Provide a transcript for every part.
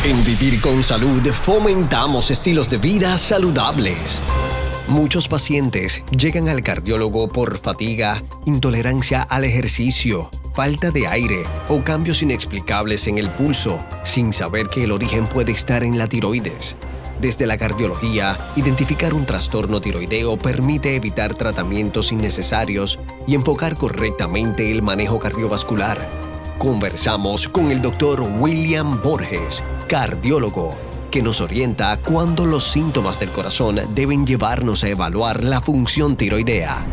En Vivir con Salud fomentamos estilos de vida saludables. Muchos pacientes llegan al cardiólogo por fatiga, intolerancia al ejercicio, falta de aire o cambios inexplicables en el pulso, sin saber que el origen puede estar en la tiroides. Desde la cardiología, identificar un trastorno tiroideo permite evitar tratamientos innecesarios y enfocar correctamente el manejo cardiovascular. Conversamos con el Dr. William Borges, cardiólogo, que nos orienta cuándo los síntomas del corazón deben llevarnos a evaluar la función tiroidea.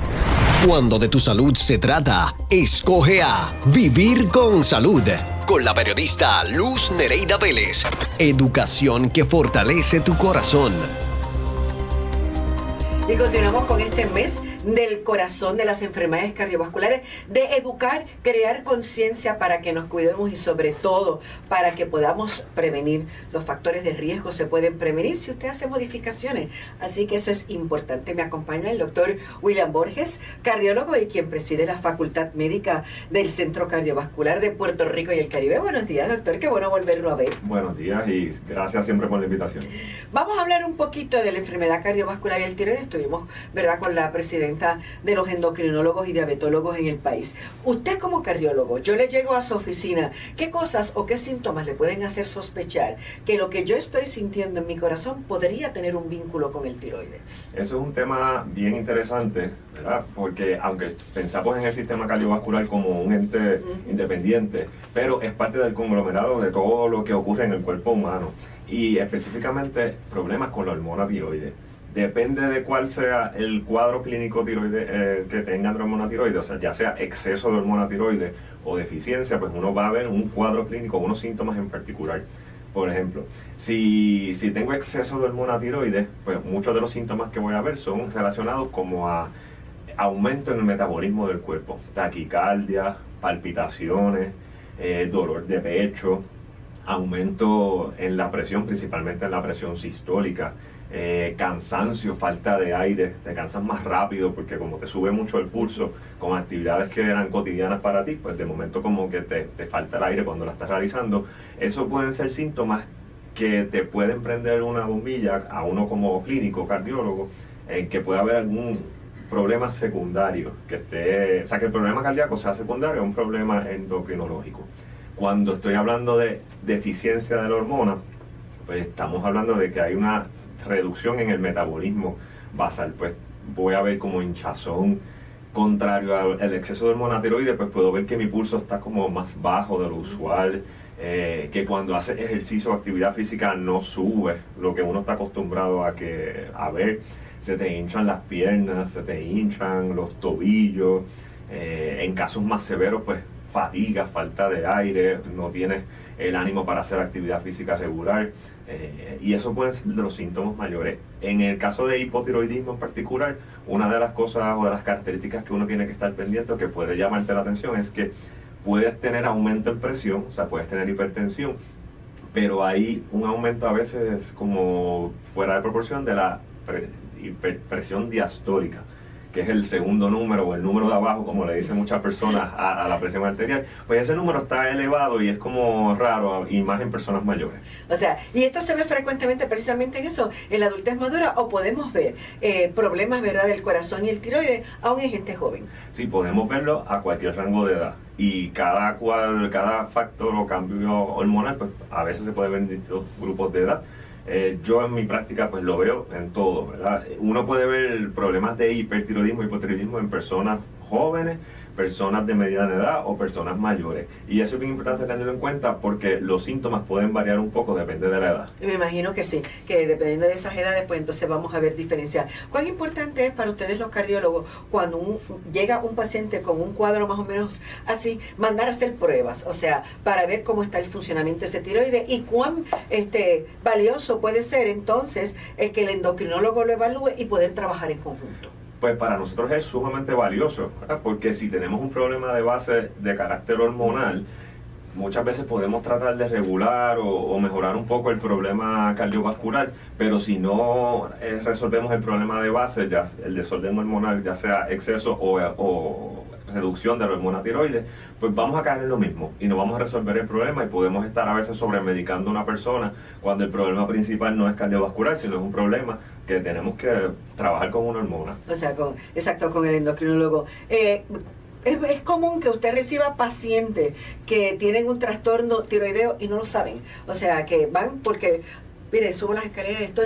Cuando de tu salud se trata, escoge a Vivir con Salud, con la periodista Luz Nereida Vélez. Educación que fortalece tu corazón. Y continuamos con este mes del corazón, de las enfermedades cardiovasculares, de educar, crear conciencia para que nos cuidemos y sobre todo para que podamos prevenir. Los factores de riesgo se pueden prevenir si usted hace modificaciones. Así que eso es importante. Me acompaña el doctor William Borges, cardiólogo y quien preside la Facultad Médica del Centro Cardiovascular de Puerto Rico y el Caribe. Buenos días, doctor. Qué bueno volverlo a ver. Buenos días y gracias siempre por la invitación. Vamos a hablar un poquito de la enfermedad cardiovascular y el tiroides. Estuvimos, ¿verdad?, con la presidenta de los endocrinólogos y diabetólogos en el país. Usted como cardiólogo, yo le llego a su oficina, ¿qué cosas o qué síntomas le pueden hacer sospechar que lo que yo estoy sintiendo en mi corazón podría tener un vínculo con el tiroides? Eso es un tema bien interesante, ¿verdad? Porque aunque pensamos en el sistema cardiovascular como un ente independiente, pero es parte del conglomerado de todo lo que ocurre en el cuerpo humano y específicamente problemas con la hormona tiroides. Depende de cuál sea el cuadro clínico tiroide que tenga la hormona tiroide, o sea, ya sea exceso de hormona tiroide o deficiencia, pues uno va a ver un cuadro clínico, unos síntomas en particular. Por ejemplo, si tengo exceso de hormona tiroide, pues muchos de los síntomas que voy a ver son relacionados como a aumento en el metabolismo del cuerpo, taquicardia, palpitaciones, dolor de pecho, aumento en la presión, principalmente en la presión sistólica, cansancio, falta de aire, te cansas más rápido porque como te sube mucho el pulso con actividades que eran cotidianas para ti, pues de momento como que te falta el aire cuando la estás realizando. Eso pueden ser síntomas que te pueden prender una bombilla a uno como clínico, cardiólogo, en que pueda haber algún problema secundario, o sea que el problema cardíaco sea secundario a un problema endocrinológico. Cuando estoy hablando de deficiencia de la hormona, pues estamos hablando de que hay una reducción en el metabolismo basal, pues voy a ver como hinchazón, contrario al exceso de hormona tiroides, pues puedo ver que mi pulso está como más bajo de lo usual, que cuando hace ejercicio o actividad física no sube lo que uno está acostumbrado a ver, se te hinchan las piernas, se te hinchan los tobillos, en casos más severos pues fatiga, falta de aire, no tienes el ánimo para hacer actividad física regular. Y eso pueden ser de los síntomas mayores. En el caso de hipotiroidismo en particular, una de las cosas o de las características que uno tiene que estar pendiente o que puede llamarte la atención es que puedes tener aumento en presión, o sea, puedes tener hipertensión, pero hay un aumento a veces como fuera de proporción de la presión diastólica, que es el segundo número o el número de abajo, como le dicen muchas personas a la presión arterial, pues ese número está elevado y es como raro, y más en personas mayores. O sea, y esto se ve frecuentemente precisamente en eso, en la adultez madura, o podemos ver problemas, ¿verdad?, del corazón y el tiroides aún en gente joven. Sí, podemos verlo a cualquier rango de edad. Y cada factor o cambio hormonal, pues a veces se puede ver en distintos grupos de edad. Yo en mi práctica pues lo veo en todo, ¿verdad? Uno puede ver problemas de hipertiroidismo, hipotiroidismo en personas jóvenes, personas de mediana edad o personas mayores. Y eso es bien importante tenerlo en cuenta porque los síntomas pueden variar un poco, depende de la edad. Me imagino que sí, que dependiendo de esas edades, pues entonces vamos a ver diferencias. ¿Cuán importante es para ustedes los cardiólogos cuando llega un paciente con un cuadro más o menos así, mandar a hacer pruebas? O sea, para ver cómo está el funcionamiento de ese tiroides y cuán valioso puede ser entonces el que el endocrinólogo lo evalúe y poder trabajar en conjunto. Pues para nosotros es sumamente valioso, ¿verdad? Porque si tenemos un problema de base de carácter hormonal, muchas veces podemos tratar de regular o mejorar un poco el problema cardiovascular, pero si no resolvemos el problema de base, ya el desorden hormonal, ya sea exceso o reducción de la hormona tiroides, pues vamos a caer en lo mismo y no vamos a resolver el problema y podemos estar a veces sobremedicando a una persona cuando el problema principal no es cardiovascular, sino es un problema que tenemos que trabajar con una hormona. O sea, exacto, con el endocrinólogo. Es común que usted reciba pacientes que tienen un trastorno tiroideo y no lo saben. O sea, que van porque, mire, subo las escaleras y estoy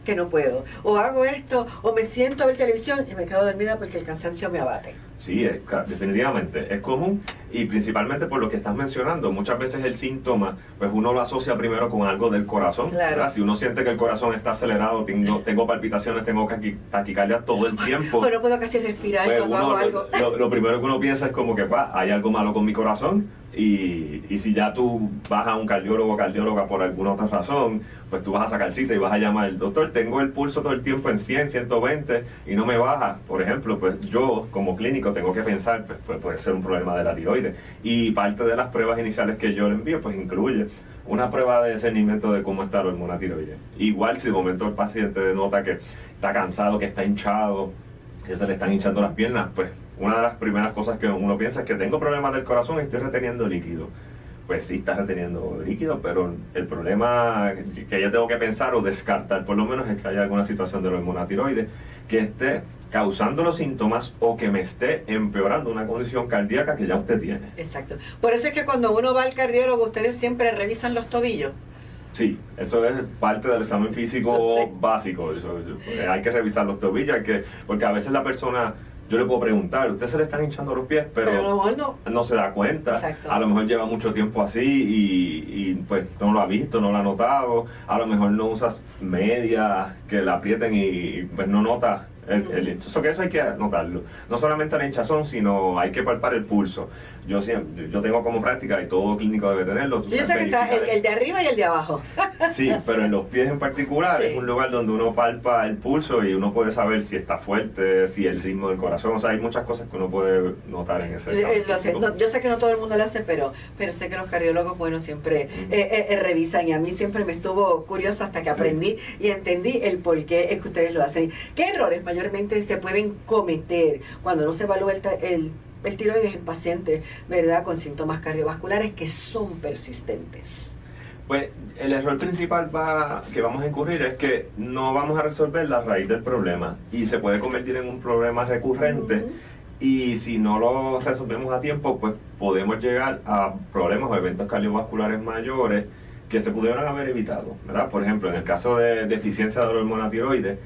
que no puedo. O hago esto, o me siento a ver televisión y me quedo dormida porque el cansancio me abate. Sí, definitivamente es común y principalmente por lo que estás mencionando. Muchas veces el síntoma, pues uno lo asocia primero con algo del corazón. Claro. Si uno siente que el corazón está acelerado, tengo palpitaciones, tengo taquicardia todo el tiempo. O no puedo casi respirar Pues cuando hago algo. Lo primero que uno piensa es como que hay algo malo con mi corazón. Y si ya tú vas a un cardiólogo o cardióloga por alguna otra razón, pues tú vas a sacar cita y vas a llamar al doctor, tengo el pulso todo el tiempo en 100, 120 y no me baja. Por ejemplo, pues yo como clínico tengo que pensar, pues puede ser un problema de la tiroides. Y parte de las pruebas iniciales que yo le envío, pues incluye una prueba de discernimiento de cómo está la hormona tiroides. Igual si de momento el paciente nota que está cansado, que está hinchado, que se le están hinchando las piernas, pues una de las primeras cosas que uno piensa es que tengo problemas del corazón y estoy reteniendo líquido. Pues sí, está reteniendo líquido, pero el problema que yo tengo que pensar o descartar por lo menos es que haya alguna situación de la hormona tiroides que esté causando los síntomas o que me esté empeorando una condición cardíaca que ya usted tiene. Exacto. Por eso es que cuando uno va al cardiólogo, ustedes siempre revisan los tobillos. Sí, eso es parte del examen físico Sí. básico. Hay que revisar los tobillos, porque a veces la persona, yo le puedo preguntar, usted se le están hinchando los pies, pero a lo mejor no. se da cuenta. Exacto. A lo mejor lleva mucho tiempo así y pues no lo ha visto, no lo ha notado. A lo mejor no usas medias que la aprieten y pues no nota eso hay que notarlo. No solamente la hinchazón, sino hay que palpar el pulso. Yo tengo como práctica, y todo clínico debe tenerlo. Sí, yo sé que está el de arriba y el de abajo. Sí, pero en los pies en particular Sí. es un lugar donde uno palpa el pulso y uno puede saber si está fuerte, si el ritmo del corazón. O sea, hay muchas cosas que uno puede notar en ese examen. Lo sé. No, yo sé que no todo el mundo lo hace, pero sé que los cardiólogos, bueno, siempre revisan, y a mí siempre me estuvo curioso hasta que aprendí y entendí el por qué es que ustedes lo hacen. ¿Qué errores mayormente se pueden cometer cuando no se evalúa el tiroides en pacientes, ¿verdad?, con síntomas cardiovasculares que son persistentes? Pues el error principal que vamos a incurrir es que no vamos a resolver la raíz del problema y se puede convertir en un problema recurrente. Y si no lo resolvemos a tiempo, pues podemos llegar a problemas o eventos cardiovasculares mayores que se pudieran haber evitado, ¿verdad? Por ejemplo, en el caso de deficiencia de la hormona tiroides,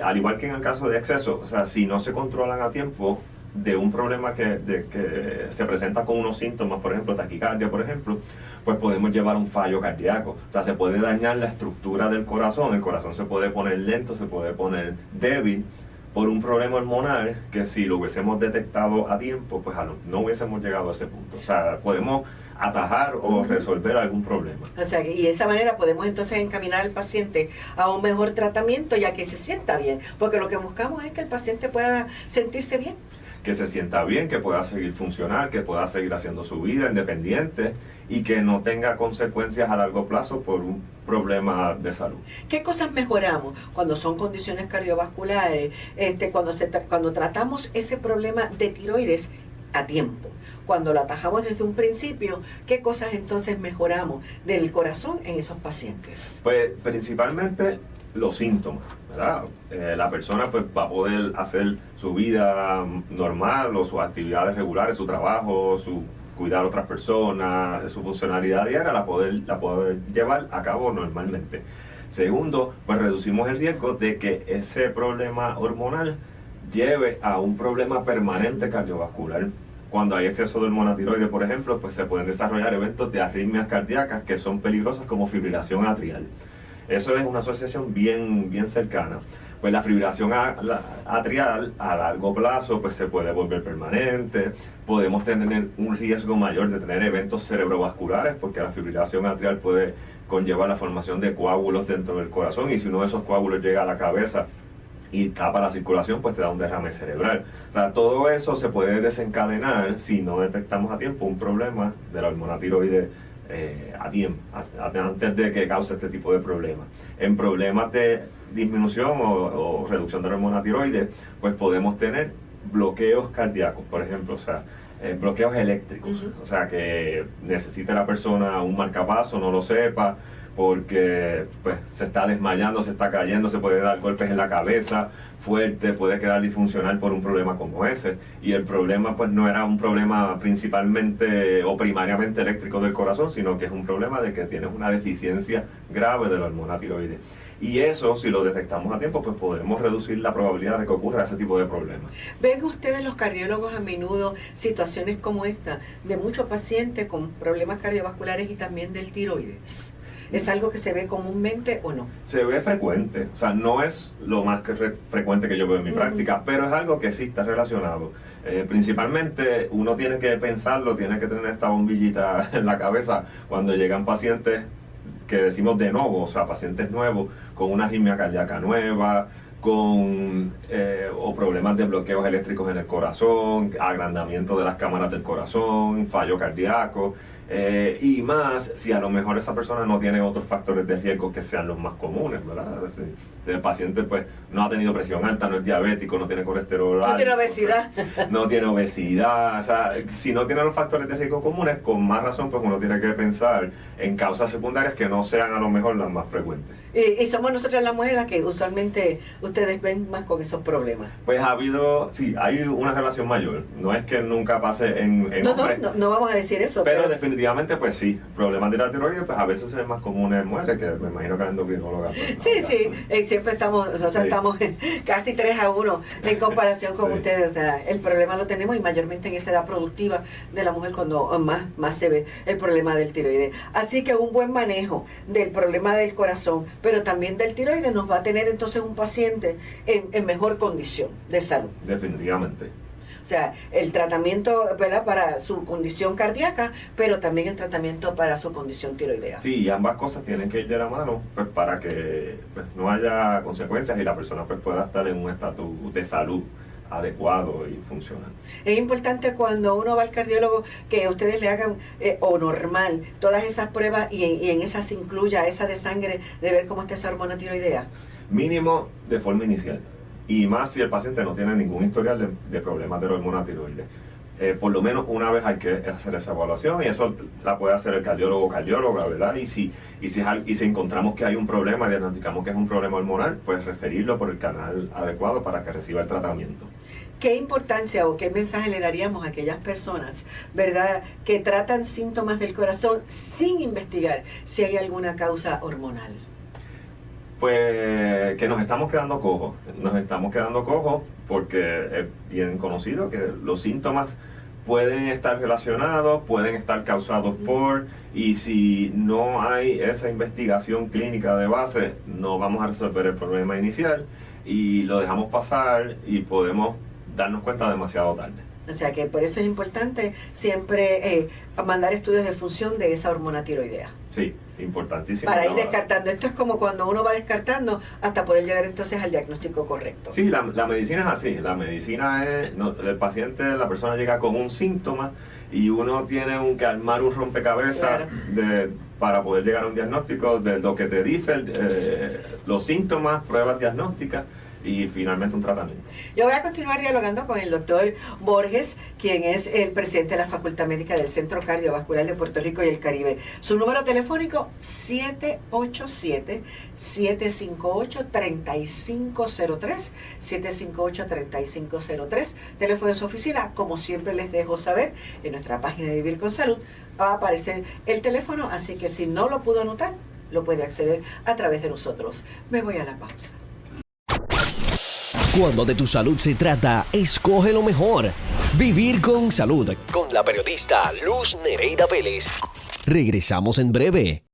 al igual que en el caso de exceso, o sea, si no se controlan a tiempo de un problema que se presenta con unos síntomas, por ejemplo, taquicardia, por ejemplo, pues podemos llevar a un fallo cardíaco. O sea, se puede dañar la estructura del corazón, el corazón se puede poner lento, se puede poner débil por un problema hormonal que si lo hubiésemos detectado a tiempo, pues no hubiésemos llegado a ese punto. O sea, podemos atajar o resolver algún problema. O sea, y de esa manera podemos entonces encaminar al paciente a un mejor tratamiento, ya que se sienta bien, porque lo que buscamos es que el paciente pueda sentirse bien. Que se sienta bien, que pueda seguir funcionar, que pueda seguir haciendo su vida independiente y que no tenga consecuencias a largo plazo por un problema de salud. ¿Qué cosas mejoramos cuando son condiciones cardiovasculares? Cuando tratamos ese problema de tiroides a tiempo, cuando lo atajamos desde un principio, ¿qué cosas entonces mejoramos del corazón en esos pacientes? Pues principalmente los síntomas, ¿verdad? La persona pues va a poder hacer su vida normal o sus actividades regulares, su trabajo, cuidar a otras personas, su funcionalidad diaria la poder llevar a cabo normalmente. Segundo, pues reducimos el riesgo de que ese problema hormonal lleve a un problema permanente cardiovascular. Cuando hay exceso de hormona tiroides, por ejemplo, pues se pueden desarrollar eventos de arritmias cardíacas que son peligrosas, como fibrilación atrial. Eso es una asociación bien cercana. Pues la fibrilación atrial a largo plazo pues se puede volver permanente. Podemos tener un riesgo mayor de tener eventos cerebrovasculares, porque la fibrilación atrial puede conllevar la formación de coágulos dentro del corazón, y si uno de esos coágulos llega a la cabeza y tapa la circulación, pues te da un derrame cerebral. O sea, todo eso se puede desencadenar si no detectamos a tiempo un problema de la hormona tiroides a tiempo, antes de que cause este tipo de problemas. En problemas de disminución o reducción de la hormona tiroides, pues podemos tener bloqueos cardíacos, por ejemplo, o sea, bloqueos eléctricos, o sea, que necesite la persona un marcapaso, no lo sepa, porque pues se está desmayando, se está cayendo, se puede dar golpes en la cabeza fuerte, puede quedar disfuncional por un problema como ese. Y el problema pues no era un problema principalmente o primariamente eléctrico del corazón, sino que es un problema de que tienes una deficiencia grave de la hormona tiroides. Y eso, si lo detectamos a tiempo, pues podemos reducir la probabilidad de que ocurra ese tipo de problemas. ¿Ven ustedes los cardiólogos a menudo situaciones como esta de muchos pacientes con problemas cardiovasculares y también del tiroides? ¿Es algo que se ve comúnmente o no? Se ve frecuente, o sea, no es lo más frecuente que yo veo en mi práctica, pero es algo que sí está relacionado. Principalmente uno tiene que pensarlo, tiene que tener esta bombillita en la cabeza cuando llegan pacientes que decimos de nuevo, o sea, pacientes nuevos con una arritmia cardíaca nueva, con o problemas de bloqueos eléctricos en el corazón, agrandamiento de las cámaras del corazón, fallo cardíaco, y más si a lo mejor esa persona no tiene otros factores de riesgo que sean los más comunes, ¿verdad? Si el paciente pues no ha tenido presión alta, no es diabético, no tiene colesterol alto, no tiene obesidad, no tiene obesidad, o sea, si no tiene los factores de riesgo comunes, con más razón pues uno tiene que pensar en causas secundarias que no sean a lo mejor las más frecuentes. Y somos nosotras las mujeres las que usualmente ustedes ven más con esos problemas. Pues ha habido, sí, hay una relación mayor. No es que nunca pase en hombres. No vamos a decir eso. Pero definitivamente, pues sí, problemas de la tiroides, pues a veces se ven más comunes en mujeres, que me imagino que la endocrinóloga. Pues, sí, siempre estamos, o sea, sí, estamos casi 3-1 en comparación con sí, ustedes. O sea, el problema lo tenemos y mayormente en esa edad productiva de la mujer cuando más se ve el problema del tiroides. Así que un buen manejo del problema del corazón, pero también del tiroides, nos va a tener entonces un paciente en mejor condición de salud. Definitivamente. O sea, el tratamiento, ¿verdad?, para su condición cardíaca, pero también el tratamiento para su condición tiroidea. Sí, y ambas cosas tienen que ir de la mano, pues para que pues, no haya consecuencias y la persona pues pueda estar en un estatus de salud adecuado y funcional. Es importante cuando uno va al cardiólogo que ustedes le hagan o normal todas esas pruebas y en esas incluya esa de sangre de ver cómo está esa hormona tiroidea. Mínimo de forma inicial, y más si el paciente no tiene ningún historial de problemas de la hormona tiroides. Por lo menos una vez hay que hacer esa evaluación y eso la puede hacer el cardiólogo o cardióloga, ¿verdad? Y si encontramos que hay un problema, diagnosticamos que es un problema hormonal, pues referirlo por el canal adecuado para que reciba el tratamiento. ¿Qué importancia o qué mensaje le daríamos a aquellas personas, verdad, que tratan síntomas del corazón sin investigar si hay alguna causa hormonal? Pues que nos estamos quedando cojos porque es bien conocido que los síntomas pueden estar relacionados, pueden estar causados por, y si no hay esa investigación clínica de base, no vamos a resolver el problema inicial y lo dejamos pasar y podemos darnos cuenta demasiado tarde. O sea que por eso es importante siempre mandar estudios de función de esa hormona tiroidea. Sí, importantísimo. Para ir descartando. Esto es como cuando uno va descartando hasta poder llegar entonces al diagnóstico correcto. Sí, la medicina es así. La medicina es, el paciente, la persona llega con un síntoma y uno tiene que armar un rompecabezas para poder llegar a un diagnóstico de lo que te dice los síntomas, pruebas diagnósticas y finalmente un tratamiento. Yo voy a continuar dialogando con el doctor Borges, quien es el presidente de la Facultad Médica del Centro Cardiovascular de Puerto Rico y el Caribe. Su número telefónico 787-758-3503, 758-3503, teléfono de su oficina. Como siempre les dejo saber, en nuestra página de Vivir con Salud va a aparecer el teléfono, así que si no lo pudo anotar, lo puede acceder a través de nosotros. Me voy a la pausa. Cuando de tu salud se trata, escoge lo mejor. Vivir con Salud, con la periodista Luz Nereida Vélez. Regresamos en breve.